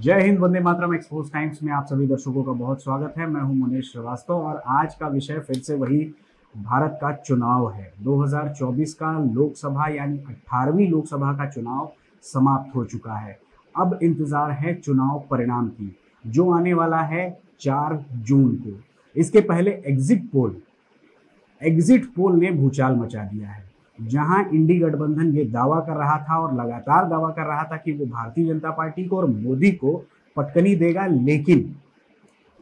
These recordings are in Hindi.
जय हिंद, वंदे मातरम। एक्सपोज टाइम्स में आप सभी दर्शकों का बहुत स्वागत है। मैं हूं मुनेश श्रीवास्तव और आज का विषय फिर से वही भारत का चुनाव है। 2024 का लोकसभा यानी 18वीं लोकसभा का चुनाव समाप्त हो चुका है। अब इंतजार है चुनाव परिणाम की, जो आने वाला है 4 जून को। इसके पहले एग्जिट पोल ने भूचाल मचा दिया है। जहां इंडी गठबंधन ये दावा कर रहा था और लगातार दावा कर रहा था कि वो भारतीय जनता पार्टी को और मोदी को पटकनी देगा, लेकिन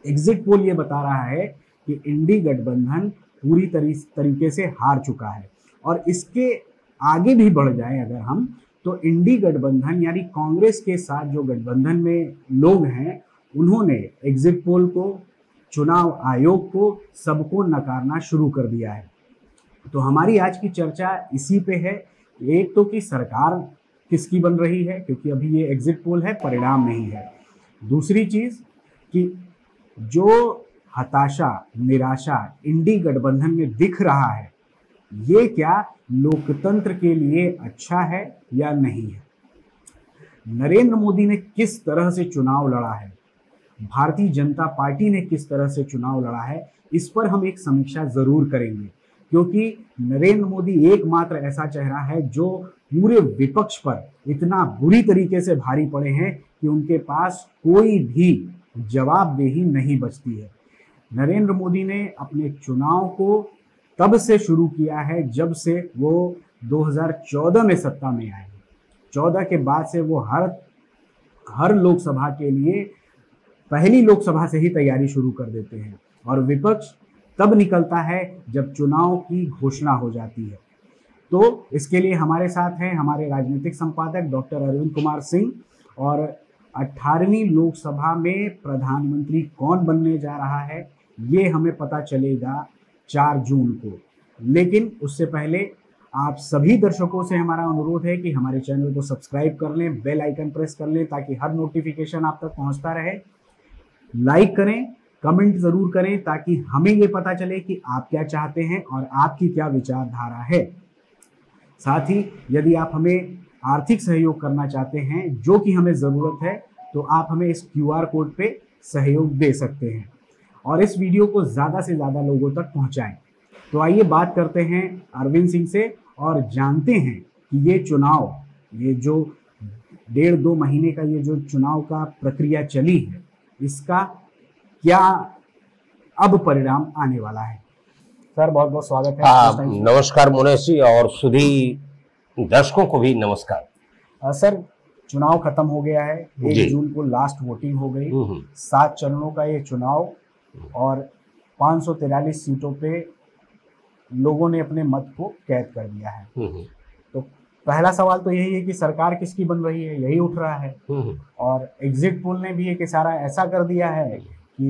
एग्जिट पोल ये बता रहा है कि इंडी गठबंधन पूरी तरीके से हार चुका है। और इसके आगे भी बढ़ जाए अगर हम, तो इंडी गठबंधन यानी कांग्रेस के साथ जो गठबंधन में लोग हैं, उन्होंने एग्जिट पोल को, चुनाव आयोग को, सबको नकारना शुरू कर दिया है। तो हमारी आज की चर्चा इसी पे है। एक तो कि सरकार किसकी बन रही है, क्योंकि अभी ये एग्जिट पोल है, परिणाम नहीं है। दूसरी चीज कि जो हताशा, निराशा इंडी गठबंधन में दिख रहा है, ये क्या लोकतंत्र के लिए अच्छा है या नहीं है। नरेंद्र मोदी ने किस तरह से चुनाव लड़ा है, भारतीय जनता पार्टी ने किस तरह से चुनाव लड़ा है, इस पर हम एक समीक्षा जरूर करेंगे। क्योंकि नरेंद्र मोदी एकमात्र ऐसा चेहरा है जो पूरे विपक्ष पर इतना बुरी तरीके से भारी पड़े हैं कि उनके पास कोई भी जवाबदेही नहीं बचती है। नरेंद्र मोदी ने अपने चुनाव को तब से शुरू किया है जब से वो 2014 में सत्ता में आए। 14 के बाद से वो हर लोकसभा के लिए पहली लोकसभा से ही तैयारी शुरू कर देते हैं और विपक्ष तब निकलता है जब चुनाव की घोषणा हो जाती है। तो इसके लिए हमारे साथ हैं हमारे राजनीतिक संपादक डॉक्टर अरविंद कुमार सिंह। और 18वीं लोकसभा में प्रधानमंत्री कौन बनने जा रहा है, ये हमें पता चलेगा 4 जून को। लेकिन उससे पहले आप सभी दर्शकों से हमारा अनुरोध है कि हमारे चैनल को सब्सक्राइब कर लें, बेल आइकन प्रेस कर लें, ताकि हर नोटिफिकेशन आप तक पहुंचता रहे। लाइक करें, कमेंट जरूर करें, ताकि हमें ये पता चले कि आप क्या चाहते हैं और आपकी क्या विचारधारा है। साथ ही यदि आप हमें आर्थिक सहयोग करना चाहते हैं, जो कि हमें ज़रूरत है, तो आप हमें इस QR कोड पे सहयोग दे सकते हैं और इस वीडियो को ज़्यादा से ज़्यादा लोगों तक पहुंचाएं। तो आइए बात करते हैं अरविंद सिंह से और जानते हैं कि ये चुनाव, ये जो 1.5-2 महीने का ये जो चुनाव का प्रक्रिया चली है, इसका क्या अब परिणाम आने वाला है। सर बहुत बहुत स्वागत है। नमस्कार मुनेश जी, और सभी दर्शकों को भी नमस्कार। सर चुनाव खत्म हो गया है, 1 जून को लास्ट वोटिंग हो गई। 7 चरणों का ये चुनाव और 543 सीटों पे लोगों ने अपने मत को कैद कर दिया है। तो पहला सवाल तो यही है कि सरकार किसकी बन रही है, यही उठ रहा है। और एग्जिट पोल ने भी एक इशारा ऐसा कर दिया है कि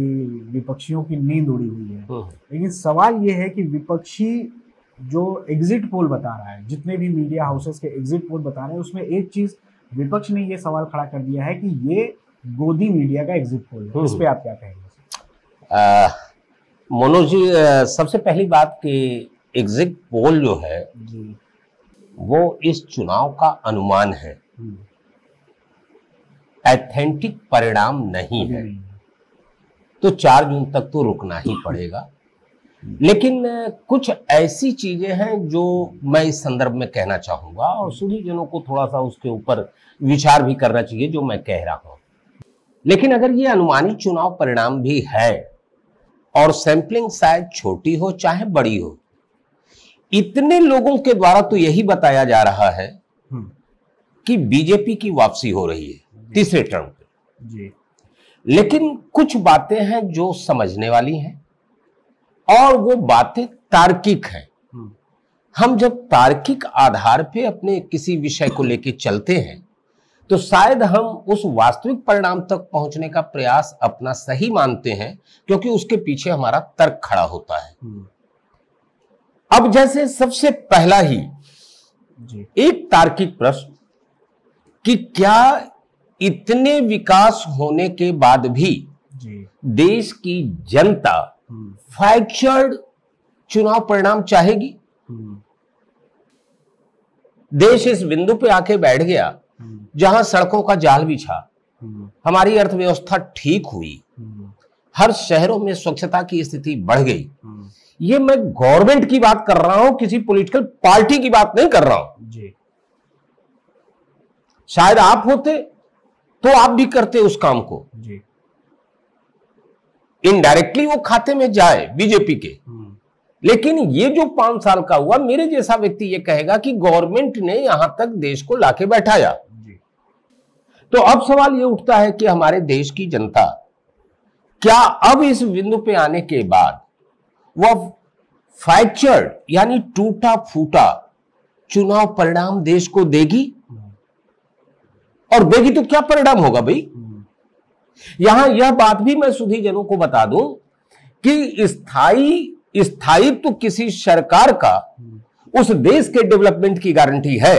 विपक्षियों की नींद उड़ी हुई है। लेकिन सवाल ये है कि विपक्षी जो एग्जिट पोल बता रहा है, जितने भी मीडिया हाउसेस के एग्जिट पोल बता रहे हैं, उसमें एक चीज विपक्ष ने ये सवाल खड़ा कर दिया है कि ये गोदी मीडिया का एग्जिट पोल है। इस पे आप क्या कहेंगे? मनोज जी, सबसे पहली बात कि एग्जिट पोल जो है वो इस चुनाव का अनुमान है, ऑथेंटिक परिणाम नहीं है। तो 4 जून तक तो रुकना ही पड़ेगा। लेकिन कुछ ऐसी चीजें हैं जो मैं इस संदर्भ में कहना चाहूंगा और सभी जनों को थोड़ा सा उसके ऊपर विचार भी करना चाहिए जो मैं कह रहा हूं। लेकिन अगर ये अनुमानित चुनाव परिणाम भी है और सैंपलिंग शायद छोटी हो चाहे बड़ी हो, इतने लोगों के द्वारा तो यही बताया जा रहा है कि बीजेपी की वापसी हो रही है तीसरे टर्म पे। लेकिन कुछ बातें हैं जो समझने वाली हैं और वो बातें तार्किक हैं। हम जब तार्किक आधार पे अपने किसी विषय को लेकर चलते हैं तो शायद हम उस वास्तविक परिणाम तक पहुंचने का प्रयास अपना सही मानते हैं, क्योंकि उसके पीछे हमारा तर्क खड़ा होता है। अब जैसे सबसे पहला ही एक तार्किक प्रश्न कि क्या इतने विकास होने के बाद भी देश की जनता फ्रैक्चर्ड चुनाव परिणाम चाहेगी? देश इस बिंदु पे आके बैठ गया जहां सड़कों का जाल बिछा, हमारी अर्थव्यवस्था ठीक हुई, हर शहरों में स्वच्छता की स्थिति बढ़ गई। ये मैं गवर्नमेंट की बात कर रहा हूं, किसी पॉलिटिकल पार्टी की बात नहीं कर रहा हूं जी। शायद आप होते तो आप भी करते उस काम को जी। इनडायरेक्टली वो खाते में जाए बीजेपी के। लेकिन ये जो 5 साल का हुआ, मेरे जैसा व्यक्ति ये कहेगा कि गवर्नमेंट ने यहां तक देश को लाके बैठाया। तो अब सवाल ये उठता है कि हमारे देश की जनता क्या अब इस बिंदु पे आने के बाद वह फ्रैक्चर्ड यानी टूटा फूटा चुनाव परिणाम देश को देगी? और देगी तो क्या परिणाम होगा भाई? यहां यह बात भी मैं सुधीजनों को बता दूं कि स्थायित्व तो किसी सरकार का उस देश के डेवलपमेंट की गारंटी है,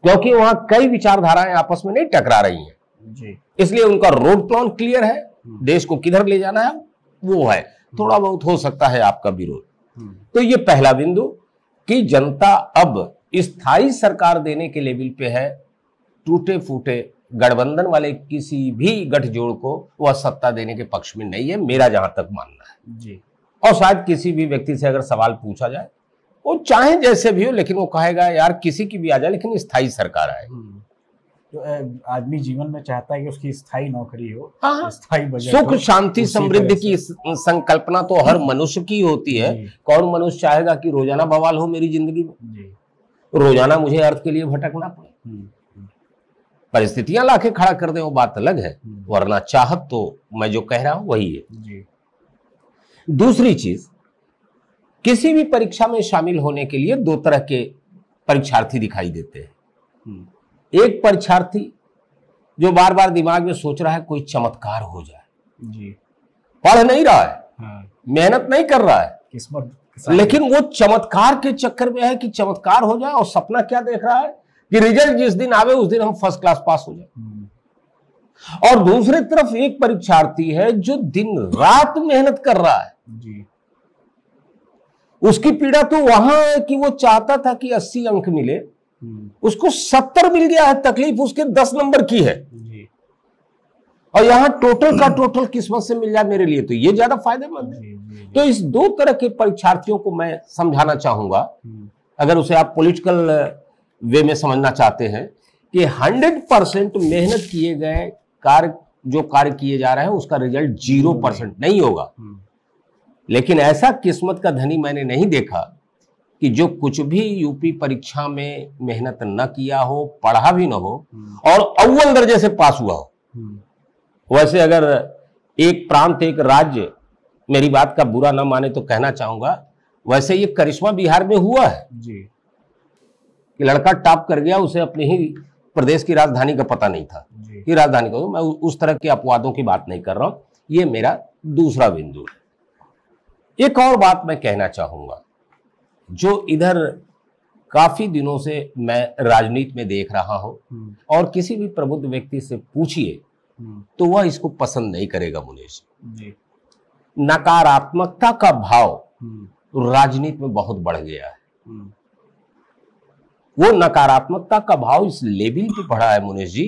क्योंकि वहां कई विचारधाराएं आपस में नहीं टकरा रही हैं जी। इसलिए उनका रोड प्लान क्लियर है, देश को किधर ले जाना है वो है। थोड़ा बहुत हो सकता है आपका विरोध। तो ये पहला बिंदु कि जनता अब स्थायी सरकार देने के लेवल पे है, टूटे फूटे गठबंधन वाले किसी भी गठजोड़ को वह सत्ता देने के पक्ष में नहीं है, मेरा जहां तक मानना है जी। और शायद किसी भी व्यक्ति से अगर सवाल पूछा जाए, वो चाहे जैसे भी हो, लेकिन वो कहेगा यार किसी की भी आ जाए लेकिन स्थायी सरकार आए। तो आदमी जीवन में चाहता है कि उसकी स्थायी नौकरी हो, हाँ, स्थायी बजट सुख हो, शांति समृद्धि की संकल्पना तो हर मनुष्य की होती है। कौन मनुष्य चाहेगा कि रोजाना बवाल हो मेरी जिंदगी में, रोजाना मुझे अर्थ के लिए भटकना पड़े? परिस्थितियां लाके खड़ा कर दे वो बात अलग है, वरना चाहत तो मैं जो कह रहा हूं वही है जी। दूसरी चीज, किसी भी परीक्षा में शामिल होने के लिए 2 तरह के परीक्षार्थी दिखाई देते हैं। एक परीक्षार्थी जो बार बार दिमाग में सोच रहा है कोई चमत्कार हो जाए जी। पढ़ नहीं रहा है, मेहनत नहीं कर रहा है, किस्मत, लेकिन वो चमत्कार के चक्कर में है कि चमत्कार हो जाए। और सपना क्या देख रहा है कि रिजल्ट जिस दिन आवे उस दिन हम फर्स्ट क्लास पास हो जाए। और दूसरी तरफ एक परीक्षार्थी है जो दिन रात मेहनत कर रहा है जी। उसकी पीड़ा तो वहां है कि वो चाहता था कि 80 अंक मिले, उसको 70 मिल गया है, तकलीफ उसके 10 नंबर की है जी। और यहां टोटल का टोटल किस्मत से मिल जाए मेरे लिए तो ये ज्यादा फायदेमंद है जी। तो इस 2 तरह के परीक्षार्थियों को मैं समझाना चाहूंगा, अगर उसे आप पॉलिटिकल वे में समझना चाहते हैं कि 100% मेहनत किए गए कार्य किए जा रहे हैं उसका रिजल्ट 0% नहीं होगा। लेकिन ऐसा किस्मत का धनी मैंने नहीं देखा कि जो कुछ भी यूपी परीक्षा में मेहनत न किया हो, पढ़ा भी न हो और अव्वल दर्जे से पास हुआ हो। वैसे अगर एक प्रांत एक राज्य, मेरी बात का बुरा ना माने तो कहना चाहूंगा, वैसे ये करिश्मा बिहार में हुआ है जी। कि लड़का टॉप कर गया, उसे अपने ही प्रदेश की राजधानी का पता नहीं था कि राजधानी का। मैं उस तरह के अपवादों की बात नहीं कर रहा हूं, ये मेरा दूसरा बिंदु है। एक और बात मैं कहना चाहूंगा, जो इधर काफी दिनों से मैं राजनीति में देख रहा हूं, और किसी भी प्रबुद्ध व्यक्ति से पूछिए तो वह इसको पसंद नहीं करेगा मुनीश जी। नकारात्मकता का भाव राजनीति में बहुत बढ़ गया है। वो नकारात्मकता का भाव इस लेवल पे बढ़ा है मुनीश जी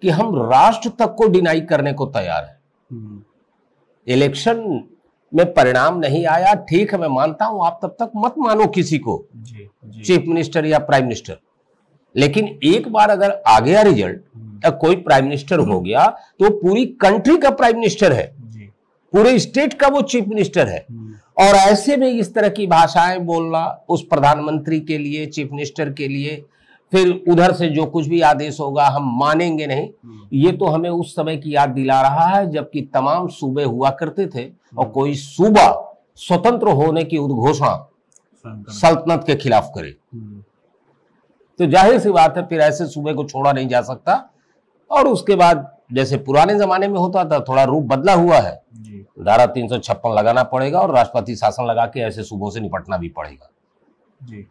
कि हम राष्ट्र तक को डिनाई करने को तैयार है। इलेक्शन में परिणाम नहीं आया, ठीक है, मैं मानता हूं, आप तब तक मत मानो किसी को जी। चीफ मिनिस्टर या प्राइम मिनिस्टर, लेकिन एक बार अगर आ गया रिजल्ट, कोई प्राइम मिनिस्टर हो गया तो पूरी कंट्री का प्राइम मिनिस्टर है, पूरे स्टेट का वो चीफ मिनिस्टर है। और ऐसे में इस तरह की भाषाएं बोलना उस प्रधानमंत्री के लिए, चीफ मिनिस्टर के लिए, फिर उधर से जो कुछ भी आदेश होगा हम मानेंगे नहीं, ये तो हमें उस समय की याद दिला रहा है जबकि तमाम सूबे हुआ करते थे और कोई सूबा स्वतंत्र होने की उद्घोषणा सल्तनत के खिलाफ करे। तो जाहिर सी बात है फिर ऐसे सूबे को छोड़ा नहीं जा सकता। और उसके बाद जैसे पुराने जमाने में होता था, थोड़ा रूप बदला हुआ है, धारा 356 लगाना पड़ेगा और राष्ट्रपति शासन लगा के ऐसे सूबों से निपटना भी पड़ेगा।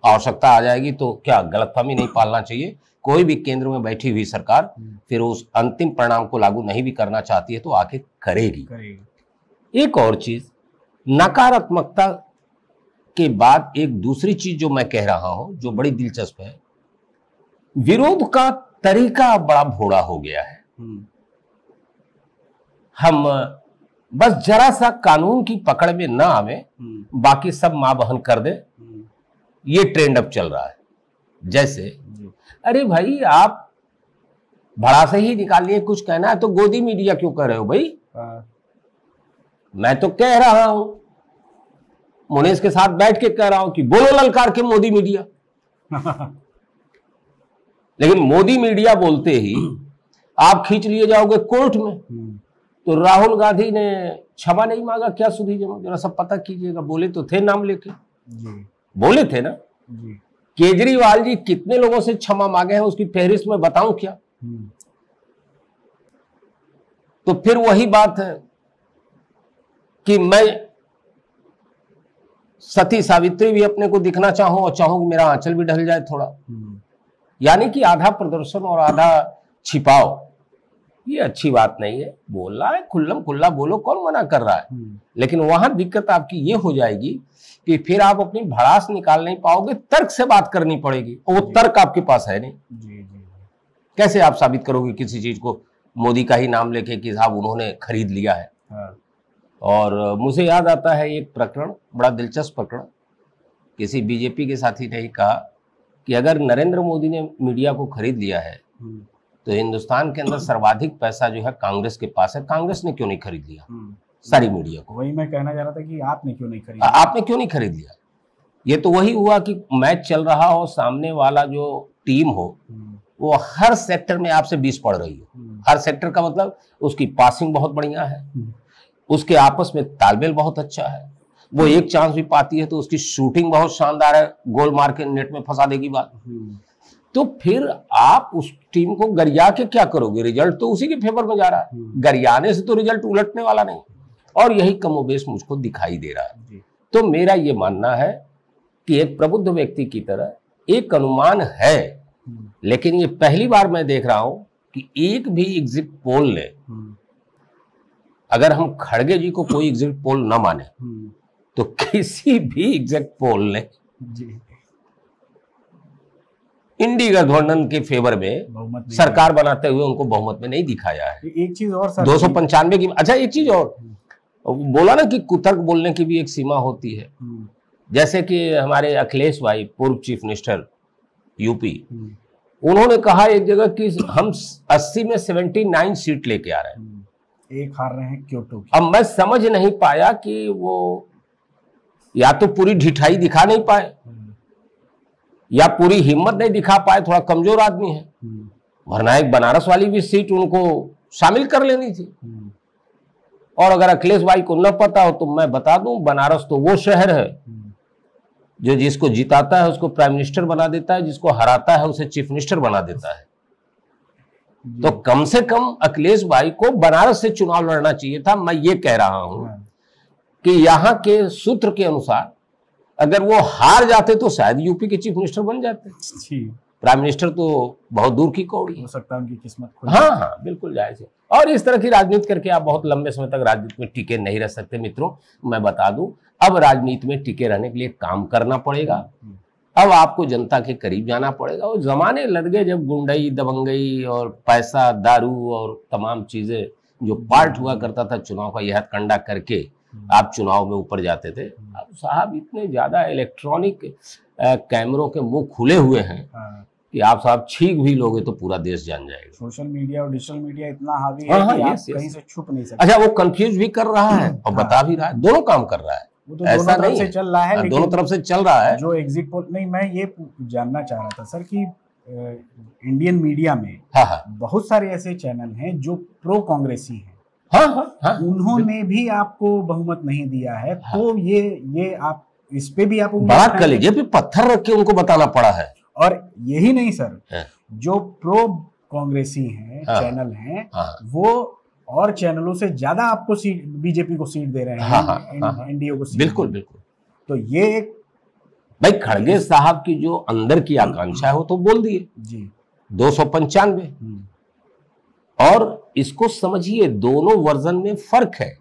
आवश्यकता आ जाएगी तो क्या गलतफहमी नहीं पालना चाहिए, कोई भी केंद्र में बैठी हुई सरकार फिर उस अंतिम परिणाम को लागू नहीं भी करना चाहती है तो आके करेगी। एक और चीज, नकारात्मकता के बाद एक दूसरी चीज जो मैं कह रहा हूं जो बड़ी दिलचस्प है, विरोध का तरीका बड़ा भोला हो गया है। हम बस जरा सा कानून की पकड़ में ना आवे, बाकी सब मां बहन कर दे, ये ट्रेंड अब चल रहा है। जैसे अरे भाई आप भड़ास ही निकालिए, कुछ कहना है तो गोदी मीडिया क्यों कर रहे हो भाई? मैं तो कह रहा हूं, मुनेश के साथ बैठ के कह रहा हूं कि बोलो ललकार के मोदी मीडिया। लेकिन मोदी मीडिया बोलते ही आप खींच लिए जाओगे कोर्ट में। तो राहुल गांधी ने क्षमा नहीं मांगा क्या सुधी जमा? जरा सब पता कीजिएगा। बोले तो थे नाम लेके, बोले थे ना। केजरीवाल जी कितने लोगों से क्षमा मांगे हैं उसकी फहरिस्त में बताऊं क्या? तो फिर वही बात है कि मैं सती सावित्री भी अपने को दिखना चाहूं और चाहूं कि मेरा आंचल भी ढल जाए थोड़ा। यानी कि आधा प्रदर्शन और आधा छिपाओ, ये अच्छी बात नहीं है। बोलना है खुल्लम खुल्ला बोलो, कौन मना कर रहा है। लेकिन वहां दिक्कत आपकी ये हो जाएगी कि फिर आप अपनी भड़ास निकाल नहीं पाओगे, तर्क से बात करनी पड़ेगी और वो तर्क आपके पास है नहीं। कैसे आप साबित करोगे किसी चीज को मोदी का ही नाम लेके कि साहब उन्होंने खरीद लिया है? और मुझे याद आता है एक प्रकरण, बड़ा दिलचस्प प्रकरण। किसी बीजेपी के साथी ने ही कहा कि अगर नरेंद्र मोदी ने मीडिया को खरीद लिया है तो हिंदुस्तान के अंदर सर्वाधिक पैसा जो है कांग्रेस के पास है, कांग्रेस ने क्यों नहीं खरीद लिया सारी मीडिया को? वही मैं कहना चाह रहा था कि आपने क्यों नहीं खरीदा? आपने क्यों नहीं खरीद लिया? ये तो वही हुआ कि मैच चल रहा हो, सामने वाला जो टीम हो वो हर सेक्टर में आपसे 20 पड़ रही हो। हर सेक्टर का मतलब उसकी पासिंग बहुत बढ़िया है, उसके आपस में तालमेल बहुत अच्छा है, वो एक चांस भी पाती है तो उसकी शूटिंग बहुत शानदार है, गोल मार के नेट में फंसा देगी बात। तो फिर आप उस टीम को गरिया के क्या करोगे? रिजल्ट तो उसी के फेवर में जा रहा है, गरियाने से तो रिजल्ट उलटने वाला नहीं। और यही कमोबेश मुझको दिखाई दे रहा है। तो मेरा ये मानना है कि एक प्रबुद्ध व्यक्ति की तरह एक अनुमान है, लेकिन ये पहली बार मैं देख रहा हूं कि एक भी एग्जिट पोल ने, अगर हम खड़गे जी को कोई एग्जिट पोल न माने तो किसी भी एग्जिट पोल ने इंडी गठबंधन के फेवर में सरकार बनाते हुए उनको बहुमत में नहीं दिखाया है। एक चीज और सर, 295 की। अच्छा एक चीज और बोला ना कि कुतर्क बोलने की भी एक सीमा होती है। जैसे कि हमारे अखिलेश भाई, पूर्व चीफ मिनिस्टर यूपी, उन्होंने कहा एक जगह कि हम 80 में 79 सीट लेके आ रहे हैं, एक हार रहे हैं क्योंकि। अब मैं समझ नहीं पाया कि वो या तो पूरी ढिठाई दिखा नहीं पाए या पूरी हिम्मत नहीं दिखा पाए, थोड़ा कमजोर आदमी है, वरना एक बनारस वाली भी सीट उनको शामिल कर लेनी थी। और अगर अखिलेश भाई को न पता हो तो मैं बता दूं, बनारस तो वो शहर है जो जिसको जिताता है उसको प्राइम मिनिस्टर बना देता है, जिसको हराता है उसे चीफ मिनिस्टर बना देता है। तो कम से कम अखिलेश भाई को बनारस से चुनाव लड़ना चाहिए था। मैं ये कह रहा हूं कि यहां के सूत्र के अनुसार अगर वो हार जाते तो शायद यूपी के चीफ मिनिस्टर बन जाते। प्राइम मिनिस्टर तो बहुत दूर की कौड़ी, हो सकता है उनकी किस्मत। हाँ हाँ बिल्कुल जायज है। और इस तरह की राजनीति करके आप बहुत लंबे समय तक राजनीति में टिके नहीं रह सकते। मित्रों मैं बता दूं, अब राजनीति में टिके रहने के लिए काम करना पड़ेगा। अब आपको जनता के करीब जाना पड़ेगा। और जमाने लग गए जब गुंडई, दबंगई और पैसा, दारू और तमाम चीजें जो पार्ट हुआ करता था चुनाव का, यह कंडा करके आप चुनाव में ऊपर जाते थे। अब साहब इतने ज्यादा इलेक्ट्रॉनिक कैमरों के मुंह खुले हुए हैं कि आप साहब छींक भी लोगे तो पूरा देश जान जाएगा। सोशल मीडिया और डिजिटल मीडिया इतना हावी है कि आप कहीं से छुप नहीं सकते। अच्छा वो कंफ्यूज भी कर रहा है और बता भी रहा है, दोनों काम कर रहा है। वो तो ऐसा दोनों तरफ से चल रहा है, दोनों तरफ से चल रहा है। जो एग्जिट पोल नहीं, मैं ये जानना चाह रहा था सर कि इंडियन मीडिया में बहुत सारे ऐसे चैनल हैं जो प्रो कांग्रेसी हैं। उन्होंने भी आपको बहुमत नहीं दिया है। तो ये आप इस पे भी आप बड़ा कलेजे पे पत्थर रख के उनको बताना पड़ा है। और यही नहीं सर, जो प्रो कांग्रेसी हैं चैनल हैं वो और चैनलों से ज्यादा आपको सीट, बीजेपी को सीट दे रहे हैं, एनडीए को सीट। बिल्कुल बिल्कुल। तो ये एक भाई खड़गे साहब की जो अंदर की आकांक्षा है वो तो बोल दिए जी 295। और इसको समझिए, दोनों वर्जन में फर्क है।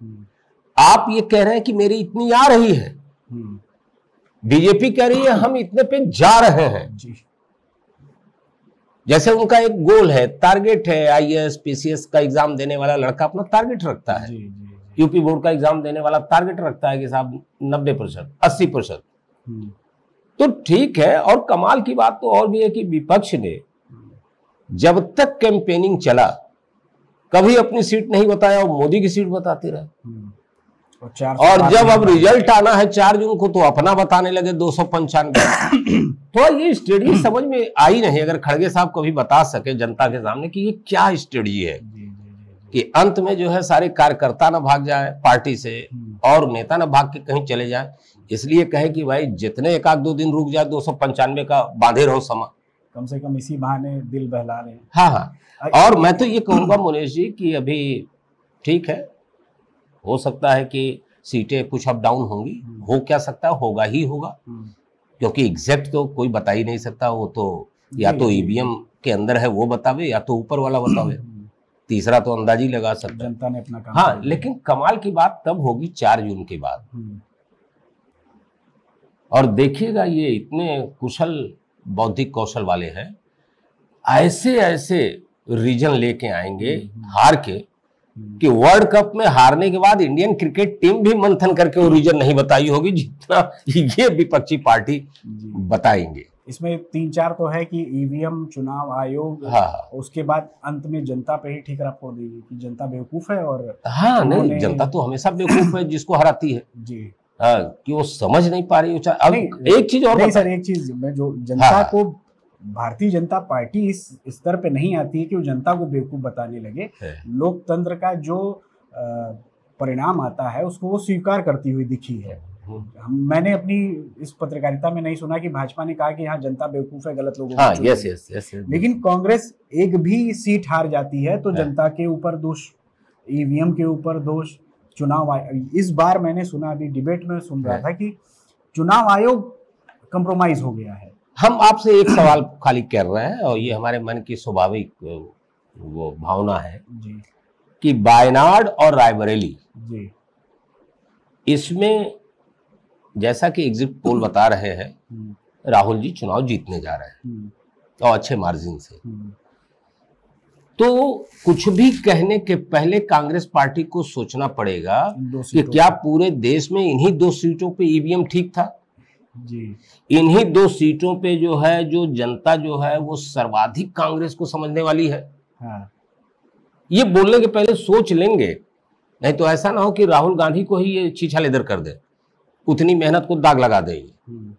आप ये कह रहे हैं कि मेरी इतनी आ रही है, बीजेपी कह रही है हम इतने पे जा रहे हैं। जैसे उनका एक गोल है, टारगेट है, आईएएस पीसीएस का एग्जाम देने वाला लड़का अपना टारगेट रखता है, यूपी बोर्ड का एग्जाम देने वाला टारगेट रखता है कि साहब 90%, 80%। तो ठीक है। और कमाल की बात तो और भी है कि विपक्ष ने जब तक कैंपेनिंग चला कभी अपनी सीट नहीं बताया और मोदी की सीट बताते रहे। और जब अब रिजल्ट आना है 4 जून को तो अपना बताने लगे 295। तो ये स्ट्रेटजी समझ में आई नहीं। अगर खड़गे साहब कभी बता सके जनता के सामने कि ये क्या स्ट्रेटजी है कि अंत में जो है सारे कार्यकर्ता ना भाग जाए पार्टी से और नेता ना भाग के कहीं चले जाए, इसलिए कहे कि भाई जितने 1-2 दिन रुक जाए 295 का बांधे रहो समा, कम से कम इसी बहाने दिल बहला रहे हैं। हाँ। और मैं तो ये कहूंगा मुनीश जी कि अभी ठीक है, हो सकता है कि सीटें कुछ अप डाउन होंगी, हो क्या सकता है, होगा ही होगा, क्योंकि एग्जैक्ट तो कोई बता ही नहीं सकता। वो तो या तो ईवीएम के अंदर है वो बतावे या तो ऊपर वाला बतावे, तीसरा तो अंदाजी लगा सकता है। जनता ने अपना काम हाँ, लेकिन कमाल की बात तब होगी 4 जून के बाद। और देखिएगा ये इतने कुशल बौद्धिक कौशल वाले हैं, ऐसे ऐसे रीजन लेके आएंगे हार के कि वर्ल्ड कप में हारने के बाद इंडियन क्रिकेट टीम भी मंथन करके वो रीजन नहीं बताई होगी जितना ये विपक्षी पार्टी बताएंगे। इसमें 3-4 तो है कि ईवीएम, चुनाव आयोग, हाँ, उसके बाद अंत में जनता पे ही ठीकरा फोड़ देगी कि जनता बेवकूफ है। और हाँ नहीं, जनता तो हमेशा बेवकूफ है जिसको हराती है जी। हाँ, कि वो समझ नहीं पा रही। अब एक चीज और सर, एक चीज में जो जनता को भारतीय जनता पार्टी इस स्तर पे नहीं आती है कि वो जनता को बेवकूफ बताने लगे। लोकतंत्र का जो परिणाम आता है उसको वो स्वीकार करती हुई दिखी है। मैंने अपनी इस पत्रकारिता में नहीं सुना कि भाजपा ने कहा कि हाँ जनता बेवकूफ है, गलत लोगों को यस। लेकिन कांग्रेस एक भी सीट हार जाती है तो जनता के ऊपर दोष, ईवीएम के ऊपर दोष, चुनाव आयोग। इस बार मैंने सुना, अभी डिबेट में सुन रहा था कि चुनाव आयोग कंप्रोमाइज हो गया है। हम आपसे एक सवाल खाली कर रहे हैं और ये हमारे मन की स्वाभाविक वो भावना है जी कि वायनाड और रायबरेली जी, इसमें जैसा कि एग्जिट पोल बता रहे हैं राहुल जी चुनाव जीतने जा रहे हैं और अच्छे मार्जिन से। तो कुछ भी कहने के पहले कांग्रेस पार्टी को सोचना पड़ेगा कि क्या पूरे देश में इन्हीं 2 सीटों पे ईवीएम ठीक था जी, इन्हीं 2 सीटों पे जो है जो जनता जो है वो सर्वाधिक कांग्रेस को समझने वाली है। हाँ। ये बोलने के पहले सोच लेंगे, नहीं तो ऐसा ना हो कि राहुल गांधी को ही ये छीछा लेदर कर दे, उतनी मेहनत को दाग लगा देंगे।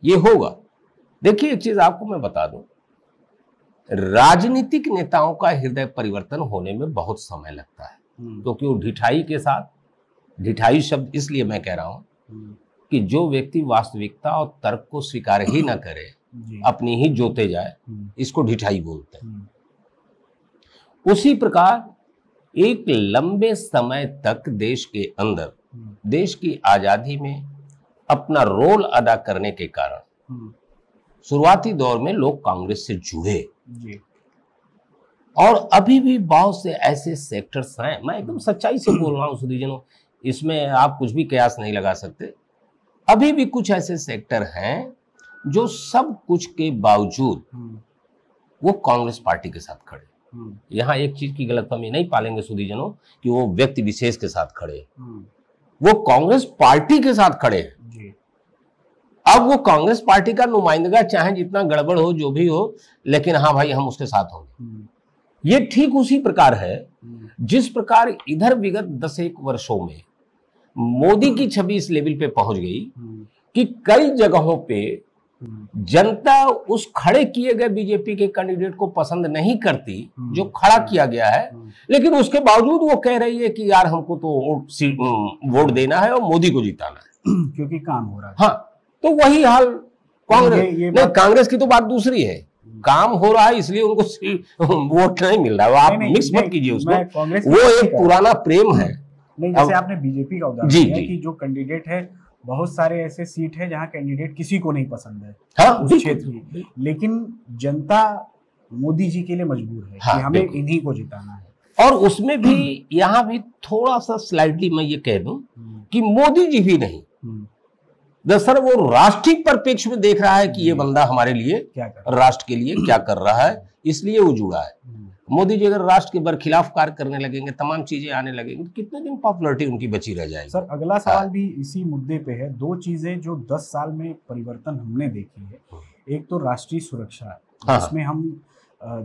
ये होगा। देखिए एक चीज आपको मैं बता दूं, राजनीतिक नेताओं का हृदय परिवर्तन होने में बहुत समय लगता है, क्योंकि वो ढिठाई के साथ, ढिठाई शब्द इसलिए मैं कह रहा हूं कि जो व्यक्ति वास्तविकता और तर्क को स्वीकार ही ना करे, अपनी ही जोते जाए, इसको ढिठाई बोलते हैं। उसी प्रकार एक लंबे समय तक देश के अंदर, देश की आजादी में अपना रोल अदा करने के कारण शुरुआती दौर में लोग कांग्रेस से जुड़े जी। और अभी भी बहुत से ऐसे सेक्टर्स हैं, मैं एकदम सच्चाई से बोल रहा हूं सुधीजनों, इसमें आप कुछ भी कयास नहीं लगा सकते। अभी भी कुछ ऐसे सेक्टर हैं जो सब कुछ के बावजूद वो कांग्रेस पार्टी के साथ खड़े। यहाँ एक चीज की गलतफहमी नहीं पालेंगे सुधीजनों कि वो व्यक्ति विशेष के साथ खड़े, वो कांग्रेस पार्टी के साथ खड़े हैं। अब वो कांग्रेस पार्टी का नुमाइंदगा चाहे जितना गड़बड़ हो जो भी हो, लेकिन हाँ भाई हम उसके साथ होंगे। ये ठीक उसी प्रकार है जिस प्रकार इधर विगत 10-1 वर्षों में मोदी की छवि इस लेवल पे पहुंच गई कि कई जगहों पे जनता उस खड़े किए गए बीजेपी के कैंडिडेट को पसंद नहीं करती जो खड़ा किया गया है, लेकिन उसके बावजूद वो कह रही है कि यार हमको तो वोट देना है और मोदी को जिताना है क्योंकि काम हो रहा है। हाँ, तो वही हाल कांग्रेस नहीं, कांग्रेस की तो बात दूसरी है, काम हो रहा है इसलिए उनको वोट नहीं मिल रहा है। आप मिक्स मत कीजिए उसको, वो एक पुराना प्रेम है। नहीं, जैसे आपने बीजेपी का उदाहरण दिया कि जो कैंडिडेट है, बहुत सारे ऐसे सीट है जहां कैंडिडेट किसी को नहीं पसंद है हाँ, उस क्षेत्र की, लेकिन जनता मोदी जी के लिए मजबूर है कि हमें इन्हीं को जिताना है। और उसमें भी यहाँ भी थोड़ा सा स्लाइडली मैं ये कह दूं कि मोदी जी भी नहीं, दरअसल वो राष्ट्रीय परिप्रेक्ष्य में देख रहा है कि ये बंदा हमारे लिए क्या राष्ट्र के लिए क्या कर रहा है, इसलिए वो जुड़ा है। मोदी जी अगर राष्ट्र के बरखिलाफ कार्य करने लगेंगे, तमाम चीजें आने लगेंगी, तो कितने दिन पॉपुलरिटी उनकी बची रह जाएगी। सर अगला सवाल भी इसी मुद्दे पे है। दो चीजें जो 10 साल में परिवर्तन हमने देखी है, एक तो राष्ट्रीय सुरक्षा, जिसमें हम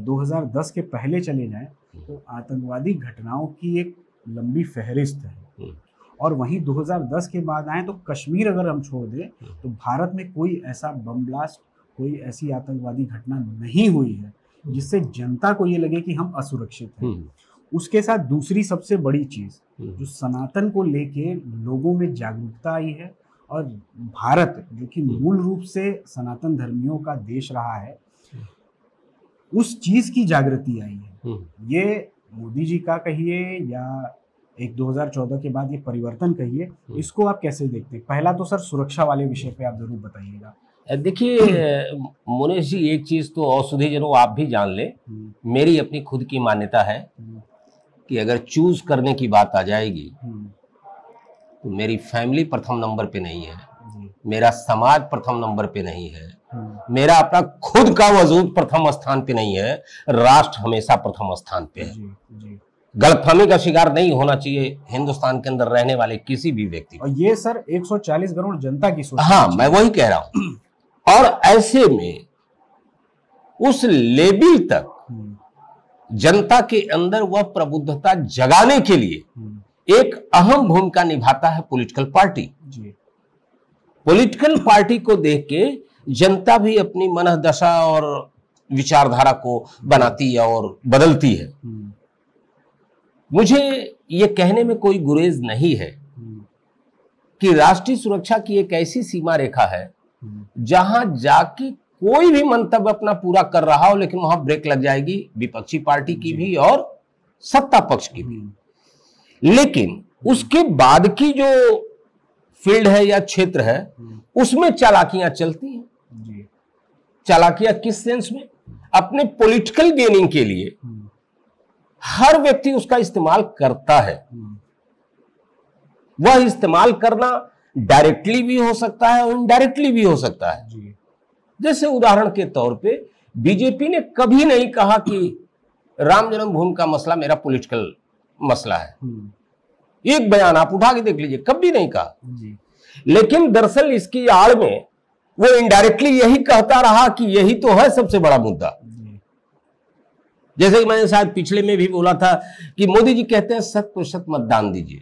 2010 के पहले चले जाएं तो आतंकवादी घटनाओं की एक लंबी फहरिस्त है, और वहीं 2010 के बाद आए तो कश्मीर अगर हम छोड़ दें तो भारत में कोई ऐसा बम ब्लास्ट, कोई ऐसी आतंकवादी घटना नहीं हुई है जिससे जनता को ये लगे कि हम असुरक्षित हैं। उसके साथ दूसरी सबसे बड़ी चीज जो सनातन को लेके लोगों में जागरूकता आई है, और भारत जो कि मूल रूप से सनातन धर्मियों का देश रहा है, उस चीज की जागृति आई है। ये मोदी जी का कहिए या एक 2014 के बाद ये परिवर्तन कहिए, इसको आप कैसे देखते हैं? पहला तो सर सुरक्षा वाले विषय पे आप जरूर बताइएगा। देखिए मोनेश जी, एक चीज तो औषधिजनों आप भी जान ले, मेरी अपनी खुद की मान्यता है कि अगर चूज करने की बात आ जाएगी तो मेरी फैमिली प्रथम नंबर पे नहीं है, मेरा समाज प्रथम नंबर पे नहीं है, मेरा अपना खुद का वजूद प्रथम स्थान पे नहीं है, राष्ट्र हमेशा प्रथम स्थान पे है। गलतफहमी का शिकार नहीं होना चाहिए हिंदुस्तान के अंदर रहने वाले किसी भी व्यक्ति। और ये सर 140 करोड़ जनता की सोच। हाँ, मैं वही कह रहा हूं। और ऐसे में उस लेवल तक जनता के अंदर वह प्रबुद्धता जगाने के लिए एक अहम भूमिका निभाता है पॉलिटिकल पार्टी। पॉलिटिकल पार्टी को देख के जनता भी अपनी मनःदशा और विचारधारा को बनाती है और बदलती है। मुझे ये कहने में कोई गुरेज नहीं है कि राष्ट्रीय सुरक्षा की एक ऐसी सीमा रेखा है जहां जाके कोई भी मंतव्य अपना पूरा कर रहा हो, लेकिन वहां ब्रेक लग जाएगी विपक्षी पार्टी की भी और सत्ता पक्ष की भी। लेकिन उसके बाद की जो फील्ड है या क्षेत्र है, उसमें चालाकियां चलती हैं। चालाकियां किस सेंस में? अपने पॉलिटिकल गेनिंग के लिए हर व्यक्ति उसका इस्तेमाल करता है। वह इस्तेमाल करना डायरेक्टली भी हो सकता है और इनडायरेक्टली भी हो सकता है। जैसे उदाहरण के तौर पे बीजेपी ने कभी नहीं कहा कि राम जन्मभूमि का मसला मेरा पॉलिटिकल मसला है। एक बयान आप उठा के देख लीजिए, कभी नहीं कहा। लेकिन दरअसल इसकी आड़ में वो इनडायरेक्टली यही कहता रहा कि यही तो है सबसे बड़ा मुद्दा। जैसे कि मैंने शायद पिछले में भी बोला था कि मोदी जी कहते हैं 100% मतदान दीजिए,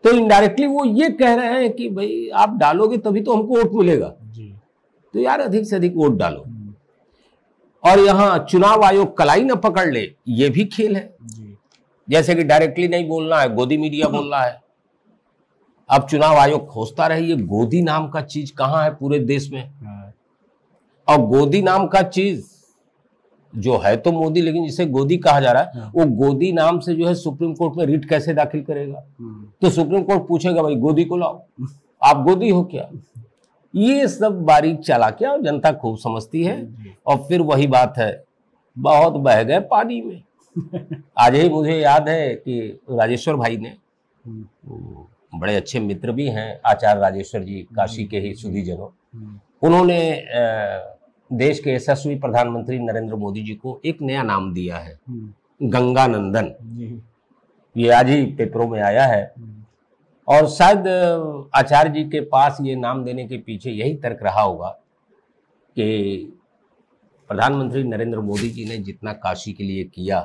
तो इनडायरेक्टली वो ये कह रहे हैं कि भाई आप डालोगे तभी तो हमको वोट मिलेगा, तो यार अधिक से अधिक वोट डालो। और यहाँ चुनाव आयोग कलाई न पकड़ ले, ये भी खेल है। जैसे कि डायरेक्टली नहीं बोलना है, गोदी मीडिया बोल रहा है। अब चुनाव आयोग खोजता रहे ये गोदी नाम का चीज कहाँ है पूरे देश में। और गोदी नाम का चीज जो है तो मोदी, लेकिन जिसे गोदी कहा जा रहा है, वो गोदी नाम से जो है सुप्रीम कोर्ट में रिट कैसे दाखिल करेगा? तो सुप्रीम कोर्ट पूछेगा भाई गोदी को लाओ, आप गोदी हो क्या? ये सब बारीक चालाकियां और जनता खूब समझती है। और फिर वही बात है, बहुत बह गए पानी में। आज ही मुझे याद है कि राजेश्वर भाई ने, बड़े अच्छे मित्र भी हैं आचार्य राजेश्वर जी, काशी के ही सुधीजनों, उन्होंने देश के यशस्वी प्रधानमंत्री नरेंद्र मोदी जी को एक नया नाम दिया है, गंगानंदन। ये आज ही पेपरों में आया है। और शायद आचार्य जी के पास ये नाम देने के पीछे यही तर्क रहा होगा कि प्रधानमंत्री नरेंद्र मोदी जी ने जितना काशी के लिए किया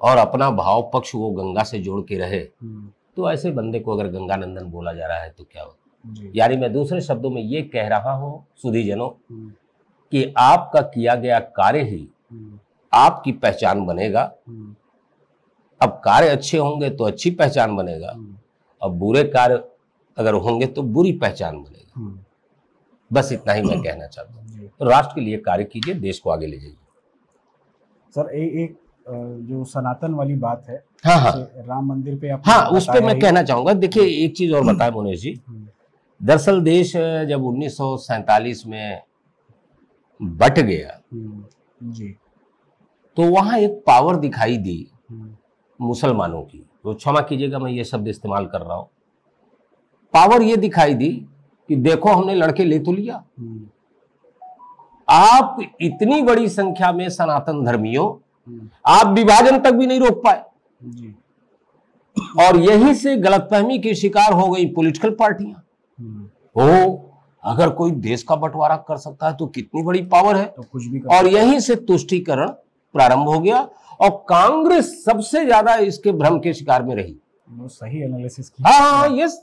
और अपना भाव पक्ष वो गंगा से जोड़ के रहे, तो ऐसे बंदे को अगर गंगानंदन बोला जा रहा है तो क्या हो। यानी मैं दूसरे शब्दों में ये कह रहा हूं सुधीजनों कि आपका किया गया कार्य ही आपकी पहचान बनेगा। अब कार्य अच्छे होंगे तो अच्छी पहचान बनेगा, और बुरे कार्य अगर होंगे तो बुरी पहचान बनेगा। बस इतना ही मैं कहना चाहता हूँ। तो राष्ट्र के लिए कार्य कीजिए, देश को आगे ले जाइए। सर एक जो सनातन वाली बात है, हाँ, राम मंदिर पे आप, हाँ, उस पर मैं कहना चाहूंगा। देखिए एक चीज और बताएं मोनेश जी, दरअसल देश जब 1947 में बट गया तो वहां एक पावर दिखाई दी मुसलमानों की, तो क्षमा कीजिएगा मैं ये शब्द इस्तेमाल कर रहा हूं। पावर ये दिखाई दी कि देखो हमने लड़के ले तो लिया, आप इतनी बड़ी संख्या में सनातन धर्मियों, आप विभाजन तक भी नहीं रोक पाए जी। और यहीं से गलतफहमी के शिकार हो गई पॉलिटिकल पार्टियां। ओ, अगर कोई देश का बंटवारा कर सकता है तो कितनी बड़ी पावर है, तो कुछ भी और यहीं से तुष्टीकरण प्रारंभ हो गया और कांग्रेस सबसे ज्यादा इसके भ्रम के शिकार में रही। वो सही एनालिसिस की। हाँ, यस,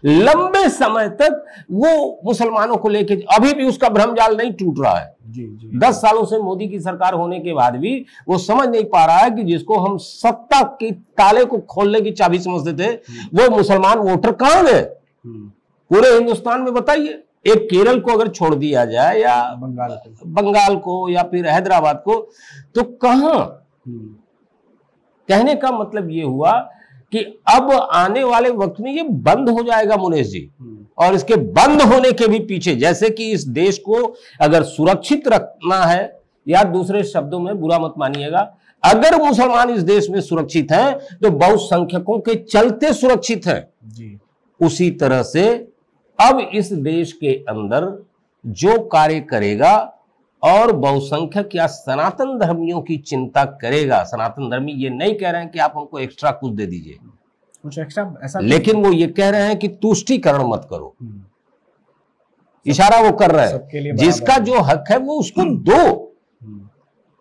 लंबे समय तक वो मुसलमानों को लेके अभी भी उसका भ्रम जाल नहीं टूट रहा है। जी, जी। 10 सालों से मोदी की सरकार होने के बाद भी वो समझ नहीं पा रहा है कि जिसको हम सत्ता के ताले को खोलने की चाबी समझते थे, वो मुसलमान वोटर कहां गए पूरे हिंदुस्तान में? बताइए, एक केरल को अगर छोड़ दिया जाए या बंगाल को या फिर हैदराबाद को, तो कहां? कहने का मतलब ये हुआ कि अब आने वाले वक्त में ये बंद हो जाएगा मुनेश जी। और इसके बंद होने के भी पीछे, जैसे कि इस देश को अगर सुरक्षित रखना है, या दूसरे शब्दों में बुरा मत मानिएगा, अगर मुसलमान इस देश में सुरक्षित हैं तो बहुसंख्यकों के चलते सुरक्षित हैं जी। उसी तरह से अब इस देश के अंदर जो कार्य करेगा और बहुसंख्यक या सनातन धर्मियों की चिंता करेगा, सनातन धर्मी ये नहीं कह रहे हैं कि आप हमको एक्स्ट्रा कुछ दे दीजिए, कुछ एक्स्ट्रा ऐसा, लेकिन वो ये कह रहे हैं कि तुष्टीकरण मत करो। इशारा वो कर रहे हैं, जिसका जो हक है वो उसको दो।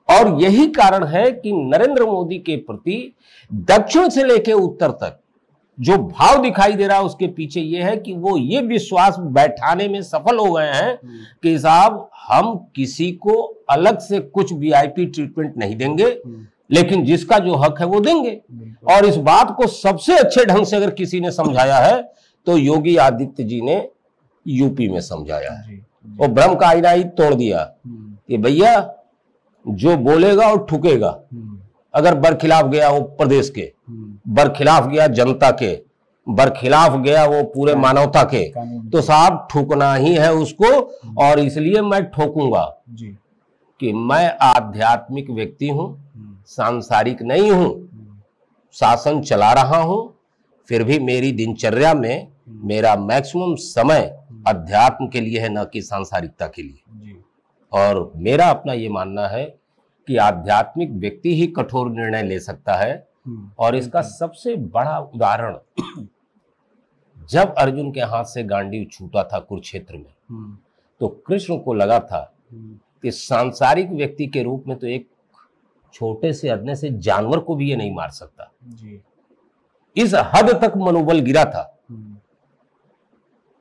और यही कारण है कि नरेंद्र मोदी के प्रति दक्षिण से लेकर उत्तर तक जो भाव दिखाई दे रहा है, उसके पीछे ये है कि वो ये विश्वास बैठाने में सफल हो गए हैं कि साहब हम किसी को अलग से कुछ वीआईपी ट्रीटमेंट नहीं देंगे, लेकिन जिसका जो हक है वो देंगे। और इस बात को सबसे अच्छे ढंग से अगर किसी ने समझाया है तो योगी आदित्य जी ने यूपी में समझाया है। वो भ्रम का आईना ही तोड़ दिया कि भैया जो बोलेगा और ठुकेगा, अगर बरखिलाफ गया वो प्रदेश के, बरखिलाफ गया जनता के, बरखिलाफ गया वो पूरे मानवता के, तो साहब ठुकना ही है उसको। और इसलिए मैं ठोकूंगा कि मैं आध्यात्मिक व्यक्ति हूं, सांसारिक नहीं हूं, शासन चला रहा हूं, फिर भी मेरी दिनचर्या में मेरा मैक्सिमम समय अध्यात्म के लिए है, न कि सांसारिकता के लिए। और मेरा अपना ये मानना है कि आध्यात्मिक व्यक्ति ही कठोर निर्णय ले सकता है। और इसका सबसे बड़ा उदाहरण, जब अर्जुन के हाथ से गांडीव छूटा था कुरुक्षेत्र में, तो कृष्ण को लगा था कि सांसारिक व्यक्ति के रूप में तो एक छोटे से अदने से जानवर को भी ये नहीं मार सकता जी। इस हद तक मनोबल गिरा था।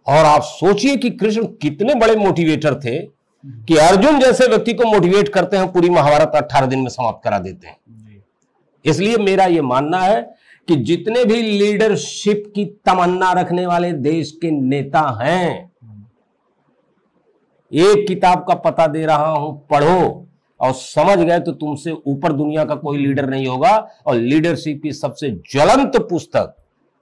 और आप सोचिए कि कृष्ण कितने बड़े मोटिवेटर थे कि अर्जुन जैसे व्यक्ति को मोटिवेट करते हैं, पूरी महाभारत 18 दिन में समाप्त करा देते हैं। इसलिए मेरा यह मानना है कि जितने भी लीडरशिप की तमन्ना रखने वाले देश के नेता हैं, एक किताब का पता दे रहा हूं, पढ़ो और समझ गए तो तुमसे ऊपर दुनिया का कोई लीडर नहीं होगा। और लीडरशिप की सबसे ज्वलंत पुस्तक,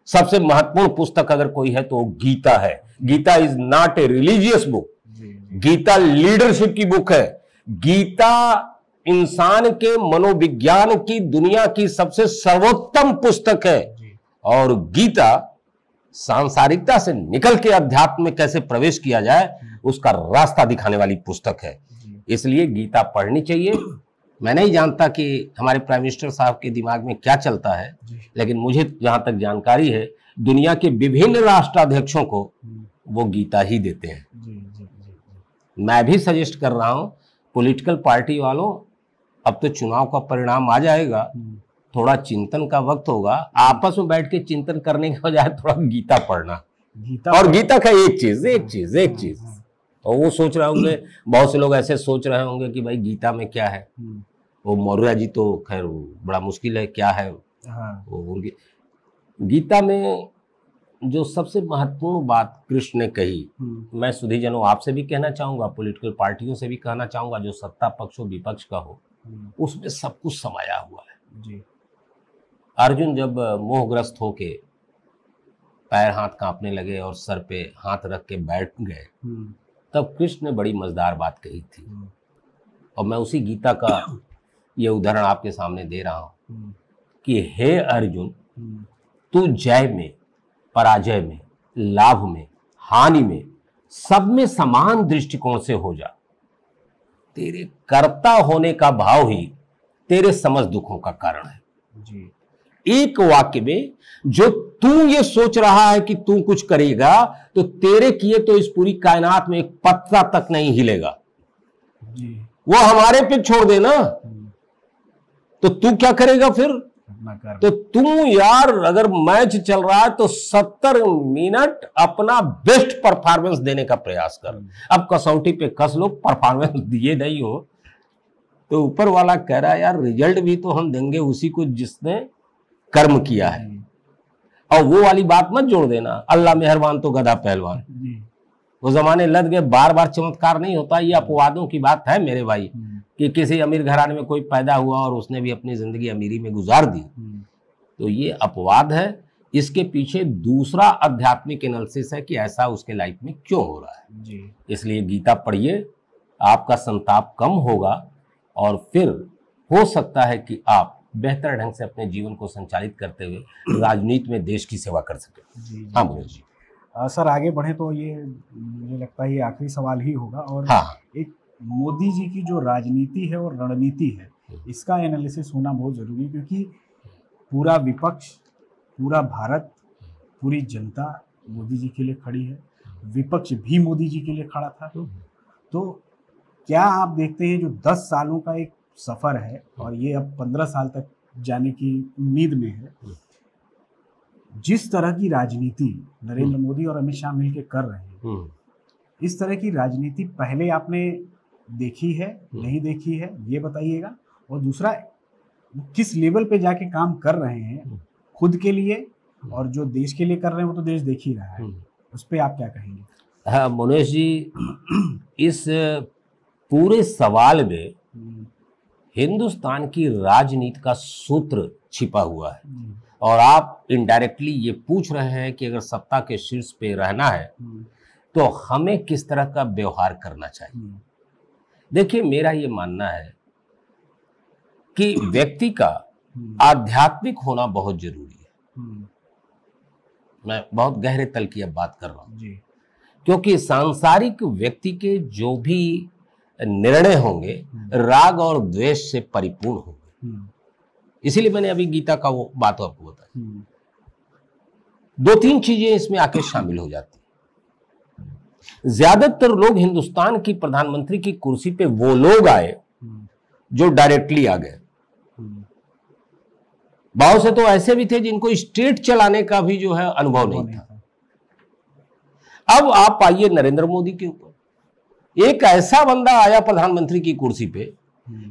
सबसे महत्वपूर्ण पुस्तक अगर कोई है तो वो गीता है। Gita is not a religious book, Gita leadership की बुक है। गीता इंसान के मनोविज्ञान की दुनिया की सबसे सर्वोत्तम पुस्तक है। और गीता सांसारिकता से निकल के अध्यात्म में कैसे प्रवेश किया जाए उसका रास्ता दिखाने वाली पुस्तक है। इसलिए गीता पढ़नी चाहिए। मैं नहीं जानता कि हमारे प्राइम मिनिस्टर साहब के दिमाग में क्या चलता है, लेकिन मुझे जहां तक जानकारी है दुनिया के विभिन्न राष्ट्राध्यक्षों को वो गीता ही देते हैं। मैं भी सजेस्ट कर रहा हूं पॉलिटिकल पार्टी वालों, अब तो चुनाव का परिणाम आ जाएगा, थोड़ा चिंतन का वक्त होगा, आपस में बैठ के चिंतन करने के बजाय थोड़ा गीता पढ़ना। और गीता का एक चीज और वो सोच रहे होंगे, बहुत से लोग ऐसे सोच रहे होंगे कि भाई गीता में क्या है, वो मौर्य जी तो खैर बड़ा मुश्किल है, क्या है वो उनकी गीता में जो सबसे महत्वपूर्ण बात कृष्ण ने कही, मैं सुधीजनों आपसे भी कहना चाहूंगा, पॉलिटिकल पार्टियों से भी कहना चाहूंगा, जो सत्ता पक्ष हो विपक्ष का हो, उसमें सब कुछ समाया हुआ है जी। अर्जुन जब मोहग्रस्त होके पैर हाथ कांपने लगे और सर पे हाथ रख के बैठ गए, तब कृष्ण ने बड़ी मजेदार बात कही थी। और मैं उसी गीता का ये उदाहरण आपके सामने दे रहा हूं कि हे अर्जुन, तू जय में, पराजय में, लाभ में, हानि में, सब में समान दृष्टिकोण से हो जा। तेरे कर्ता होने का भाव ही तेरे समझ दुखों का कारण है जी। एक वाक्य में जो तू ये सोच रहा है कि तू कुछ करेगा, तो तेरे किए तो इस पूरी कायनात में एक पत्ता तक नहीं हिलेगा जी। वो हमारे पे छोड़ देना, तो तू क्या करेगा फिर? अपना कर्म। तो तू यार अगर मैच चल रहा है तो 70 मिनट अपना बेस्ट परफॉर्मेंस देने का प्रयास कर। अब कसौटी पे कस लो, परफॉर्मेंस दिए नहीं हो तो ऊपर वाला कह रहा है यार रिजल्ट भी तो हम देंगे उसी को जिसने कर्म किया है। और वो वाली बात मत जोड़ देना, अल्लाह मेहरबान तो गधा पहलवान। वो जमाने लग गए, बार बार चमत्कार नहीं होता। ये अपवादों की बात है मेरे भाई, कि किसी अमीर घराने में कोई पैदा हुआ और उसने भी अपनी जिंदगी अमीरी में गुजार दी, तो ये अपवाद है। इसके पीछे दूसरा आध्यात्मिक एनालिसिस है कि ऐसा उसके लाइफ में क्यों हो रहा है जी। इसलिए गीता पढ़िए, आपका संताप कम होगा और फिर हो सकता है कि आप बेहतर ढंग से अपने जीवन को संचालित करते हुए राजनीति में देश की सेवा कर सके। जी। हाँ बोलो जी। सर आगे बढ़े तो ये मुझे लगता है ये आखिरी सवाल ही होगा। और हाँ। एक मोदी जी की जो राजनीति है और रणनीति है, इसका एनालिसिस होना बहुत जरूरी है, क्योंकि पूरा विपक्ष, पूरा भारत, पूरी जनता मोदी जी के लिए खड़ी है। विपक्ष भी मोदी जी के लिए खड़ा था। तो क्या आप देखते हैं जो 10 सालों का एक सफर है और ये अब 15 साल तक जाने की उम्मीद में है, जिस तरह की राजनीति नरेंद्र मोदी और अमित शाह मिलकर कर रहे हैं, इस तरह की राजनीति पहले आपने देखी है, नहीं देखी है, ये बताइएगा। और दूसरा, किस लेवल पे जाके काम कर रहे हैं खुद के लिए, और जो देश के लिए कर रहे हैं वो तो देश देख ही रहा है, उस पर आप क्या कहेंगे? हाँ मोनेश जी, इस पूरे सवाल में हिंदुस्तान की राजनीति का सूत्र छिपा हुआ है। और आप इनडायरेक्टली ये पूछ रहे हैं कि अगर सत्ता के शीर्ष पे रहना है तो हमें किस तरह का व्यवहार करना चाहिए। देखिए, मेरा ये मानना है कि व्यक्ति का आध्यात्मिक होना बहुत जरूरी है। मैं बहुत गहरे तल की अब बात कर रहा हूं, क्योंकि सांसारिक व्यक्ति के जो भी निर्णय होंगे राग और द्वेष से परिपूर्ण होंगे। इसीलिए मैंने अभी गीता का वो बात आपको बताई। 2-3 चीजें इसमें आके शामिल हो जाती हैं। ज्यादातर लोग हिंदुस्तान की प्रधानमंत्री की कुर्सी पे वो लोग आए जो डायरेक्टली आ गए। बहुत से तो ऐसे भी थे जिनको स्टेट चलाने का भी जो है अनुभव नहीं था। अब आप आइए नरेंद्र मोदी के ऊपर, एक ऐसा बंदा आया प्रधानमंत्री की कुर्सी पे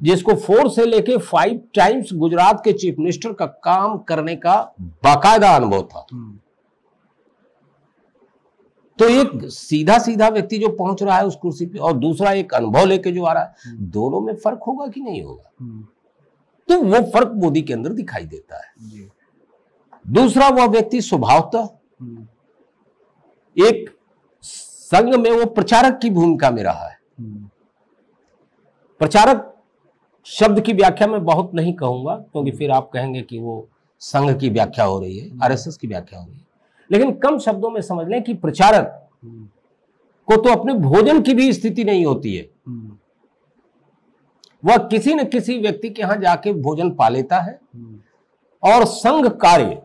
जिसको 4 से लेके 5 टाइम्स गुजरात के चीफ मिनिस्टर का काम करने का बाकायदा अनुभव था। तो एक सीधा सीधा व्यक्ति जो पहुंच रहा है उस कुर्सी पे, और दूसरा एक अनुभव लेके जो आ रहा है, दोनों में फर्क होगा कि नहीं होगा? तो वो फर्क मोदी के अंदर दिखाई देता है। दूसरा, वह व्यक्ति स्वभावतः एक संघ में वो प्रचारक की भूमिका में रहा है। प्रचारक शब्द की व्याख्या में बहुत नहीं कहूंगा, क्योंकि फिर आप कहेंगे कि वो संघ की व्याख्या हो रही है, आरएसएस की व्याख्या हो रही है। लेकिन कम शब्दों में समझ लें कि प्रचारक को तो अपने भोजन की भी स्थिति नहीं होती है। वह किसी न किसी व्यक्ति के यहां जाके भोजन पा लेता है। और संघ कार्य,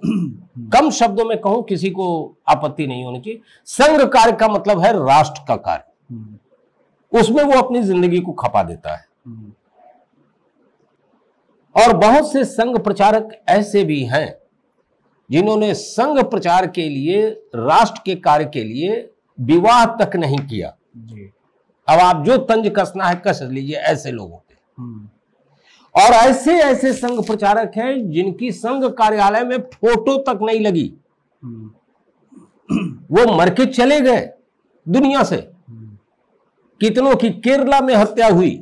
कम शब्दों में कहूं, किसी को आपत्ति नहीं होनी चाहिए, संघ कार्य का मतलब है राष्ट्र का कार्य। उसमें वो अपनी जिंदगी को खपा देता है। और बहुत से संघ प्रचारक ऐसे भी हैं जिन्होंने संघ प्रचार के लिए, राष्ट्र के कार्य के लिए विवाह तक नहीं किया। अब आप जो तंज कसना है कस लीजिए ऐसे लोगों पे। और ऐसे ऐसे संघ प्रचारक हैं जिनकी संघ कार्यालय में फोटो तक नहीं लगी, वो मर के चले गए दुनिया से। कितनों की केरला में हत्या हुई,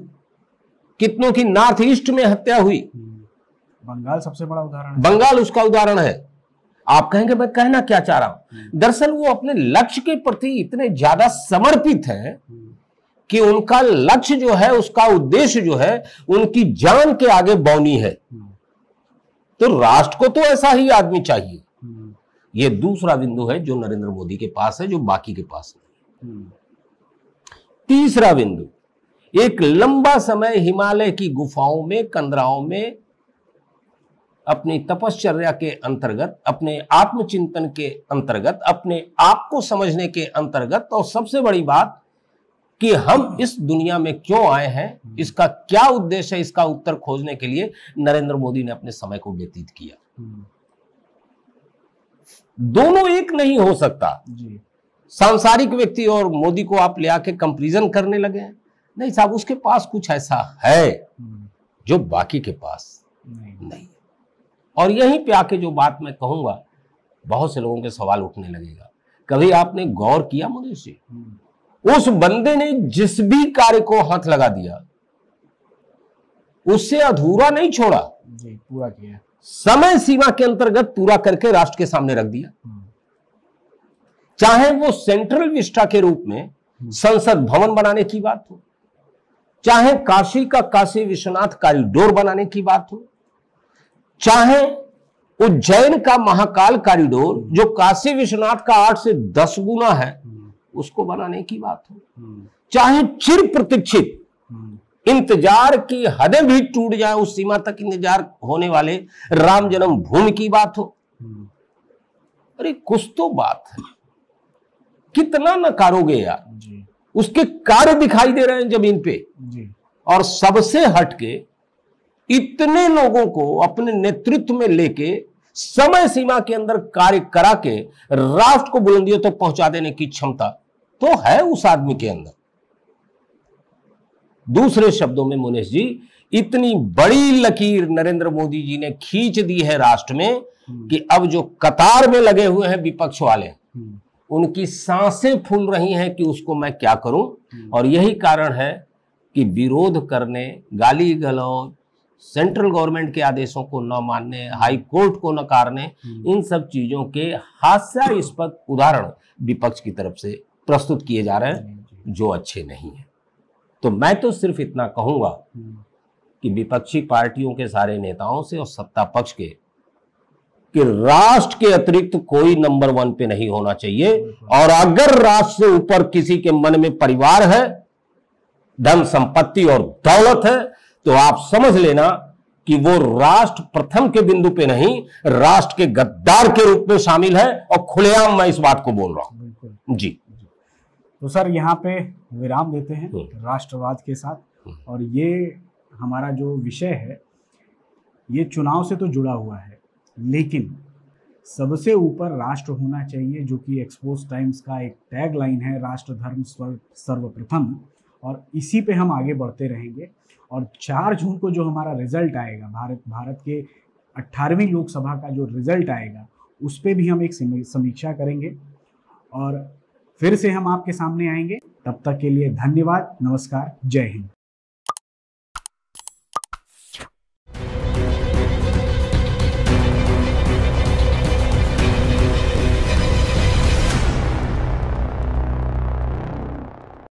कितनों की नॉर्थ ईस्ट में हत्या हुई। बंगाल सबसे बड़ा उदाहरण है। बंगाल उसका उदाहरण है। आप कहेंगे मैं कहना क्या चाह रहा हूं, दरअसल वो अपने लक्ष्य के प्रति इतने ज्यादा समर्पित हैं कि उनका लक्ष्य जो है, उसका उद्देश्य जो है, उनकी जान के आगे बौनी है। तो राष्ट्र को तो ऐसा ही आदमी चाहिए। ये दूसरा बिंदु है जो नरेंद्र मोदी के पास है, जो बाकी के पास नहीं। तीसरा बिंदु, एक लंबा समय हिमालय की गुफाओं में, कंदराओं में अपनी तपश्चर्या के अंतर्गत, अपने आत्मचिंतन के अंतर्गत, अपने आप को समझने के अंतर्गत, और सबसे बड़ी बात कि हम इस दुनिया में क्यों आए हैं, इसका क्या उद्देश्य है, इसका उत्तर खोजने के लिए नरेंद्र मोदी ने अपने समय को व्यतीत किया। दोनों एक नहीं हो सकता जी। सांसारिक व्यक्ति और मोदी को आप ले आके कंपैरिजन करने लगे। नहीं साहब, उसके पास कुछ ऐसा है जो बाकी के पास नहीं। और यहीं पे आके जो बात मैं कहूंगा, बहुत से लोगों के सवाल उठने लगेगा। कभी आपने गौर किया मुनीष जी, उस बंदे ने जिस भी कार्य को हाथ लगा दिया उससे अधूरा नहीं छोड़ा जी, पूरा किया, समय सीमा के अंतर्गत पूरा करके राष्ट्र के सामने रख दिया। चाहे वो सेंट्रल विस्टा के रूप में संसद भवन बनाने की बात हो, चाहे काशी का काशी विश्वनाथ कॉरिडोर बनाने की बात हो, चाहे उज्जैन का महाकाल कॉरिडोर जो काशी विश्वनाथ का 8 से 10 गुना है उसको बनाने की बात हो, चाहे चिर प्रतीक्षित इंतजार की हदें भी टूट जाए, उस सीमा तक इंतजार होने वाले राम जन्म भूमि की बात हो। अरे कुछ तो बात है, कितना नकारोगे यार जी। उसके कार्य दिखाई दे रहे हैं जमीन पे जी। और सबसे हटके इतने लोगों को अपने नेतृत्व में लेके समय सीमा के अंदर कार्य करा के राष्ट्र को बुलंदियों तक पहुंचा देने की क्षमता तो है उस आदमी के अंदर। दूसरे शब्दों में मुनीष जी, इतनी बड़ी लकीर नरेंद्र मोदी जी ने खींच दी है राष्ट्र में कि अब जो कतार में लगे हुए हैं विपक्ष वाले, उनकी सांसें फूल रही हैं कि उसको मैं क्या करूं। और यही कारण है कि विरोध करने, गाली गलौज, सेंट्रल गवर्नमेंट के आदेशों को न मानने, हाई कोर्ट को नकारने, इन सब चीजों के हास्यास्पद उदाहरण विपक्ष की तरफ से प्रस्तुत किए जा रहे हैं जो अच्छे नहीं हैं। तो मैं तो सिर्फ इतना कहूंगा कि विपक्षी पार्टियों के सारे नेताओं से और सत्ता पक्ष के कि राष्ट्र के अतिरिक्त कोई नंबर 1 पे नहीं होना चाहिए। और अगर राष्ट्र से ऊपर किसी के मन में परिवार है, धन संपत्ति और दौलत है, तो आप समझ लेना कि वो राष्ट्र प्रथम के बिंदु पे नहीं, राष्ट्र के गद्दार के रूप में शामिल है। और खुलेआम मैं इस बात को बोल रहा हूं जी। तो सर यहाँ पे विराम देते हैं राष्ट्रवाद के साथ, और ये हमारा जो विषय है ये चुनाव से तो जुड़ा हुआ है, लेकिन सबसे ऊपर राष्ट्र होना चाहिए, जो कि एक्सपोज टाइम्स का एक टैग लाइन है, राष्ट्र धर्म सर्वप्रथम। और इसी पे हम आगे बढ़ते रहेंगे। और 4 जून को जो हमारा रिजल्ट आएगा, भारत के 18वीं लोकसभा का जो रिजल्ट आएगा, उस पे भी हम एक समीक्षा करेंगे और फिर से हम आपके सामने आएंगे। तब तक के लिए धन्यवाद, नमस्कार, जय हिंद।